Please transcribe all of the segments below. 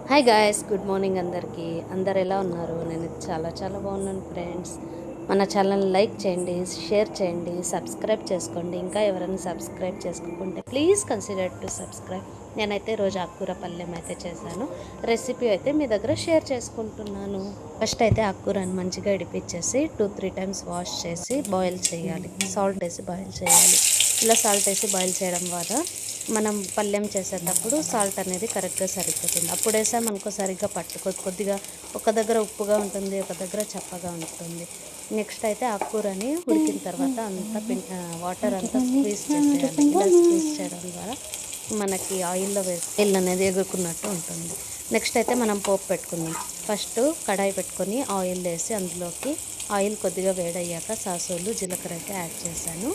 Hi guys, good morning అందరికీ. అందరు ఎలా ఉన్నారు? నేను చాలా చాలా బాగున్నాను ఫ్రెండ్స్. మన ఛానల్ లైక్ చేయండి, షేర్ చేయండి, సబ్స్క్రైబ్ చేసుకోండి. ఇంకా ఎవరైనా సబ్స్క్రైబ్ చేసుకోకుంటే ప్లీజ్ కన్సిడర్ టు సబ్స్క్రైబ్. నేనైతే రోజు ఆకుకూర పల్లెం అయితే చేశాను. రెసిపీ అయితే మీ దగ్గర షేర్ చేసుకుంటున్నాను. ఫస్ట్ అయితే ఆకుకూరని మంచిగా ఇడిపించేసి 2-3 టైమ్స్ వాష్ చేసి బాయిల్ చేయాలి. సాల్ట్ వేసి బాయిల్ చేయాలి. ఇలా సాల్ట్ వేసి బాయిల్ చేయడం వల్ల మనం పళ్ళెం చేసేటప్పుడు సాల్ట్ అనేది కరెక్ట్గా సరిపోతుంది. అప్పుడు వేసామనుకో సరిగ్గా కొద్దిగా ఒక దగ్గర ఉప్పుగా ఉంటుంది, ఒక దగ్గర చప్పగా ఉంటుంది. నెక్స్ట్ అయితే ఆకుకూరని ఉడికిన తర్వాత అంతా వాటర్ అంతా స్క్వీజ్ చేసేయాలి. ఇలా స్క్వీజ్ చేయడం ద్వారా మనకి ఆయిల్లో వేసి ఆయిల్ అనేది ఎగురుకున్నట్టు ఉంటుంది. నెక్స్ట్ అయితే మనం పోపు పెట్టుకుందాం. ఫస్ట్ కడాయి పెట్టుకొని ఆయిల్ వేసి అందులోకి ఆయిల్ కొద్దిగా వేడయ్యాక సాసులు జీలకర్ర అయితే యాడ్ చేశాను.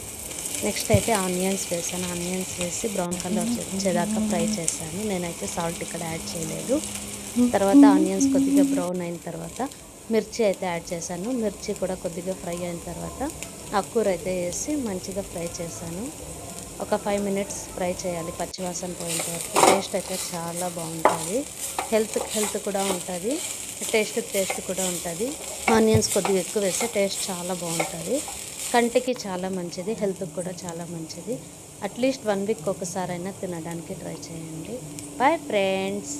నెక్స్ట్ అయితే ఆనియన్స్ వేసాను. ఆనియన్స్ వేసి బ్రౌన్ కలర్ వచ్చేదాకా ఫ్రై చేశాను. నేనైతే సాల్ట్ ఇక్కడ యాడ్ చేయలేదు. తర్వాత ఆనియన్స్ కొద్దిగా బ్రౌన్ అయిన తర్వాత మిర్చి అయితే యాడ్ చేశాను. మిర్చి కూడా కొద్దిగా ఫ్రై అయిన తర్వాత ఆకుకూర అయితే వేసి మంచిగా ఫ్రై చేశాను. ఒక 5 మినిట్స్ ఫ్రై చేయాలి, పచ్చివాసన పోయేంత వరకు. టేస్ట్ అయితే చాలా బాగుంటుంది. హెల్త్ కూడా ఉంటుంది, టేస్ట్ కూడా ఉంటుంది. ఆనియన్స్ కొద్దిగా ఎక్కువ వేస్తే టేస్ట్ చాలా బాగుంటుంది. కంటికి చాలా మంచిది, హెల్త్కి కూడా చాలా మంచిది. అట్లీస్ట్ 1 వీక్ ఒకసారైనా తినడానికి ట్రై చేయండి. Bye friends.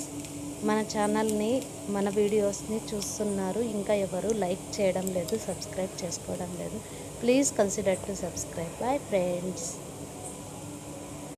మన ఛానల్ని, మన వీడియోస్ని చూస్తున్నారు, ఇంకా ఎవరు లైక్ చేయడం లేదు, సబ్స్క్రైబ్ చేసుకోవడం లేదు. Please consider to subscribe. Bye friends.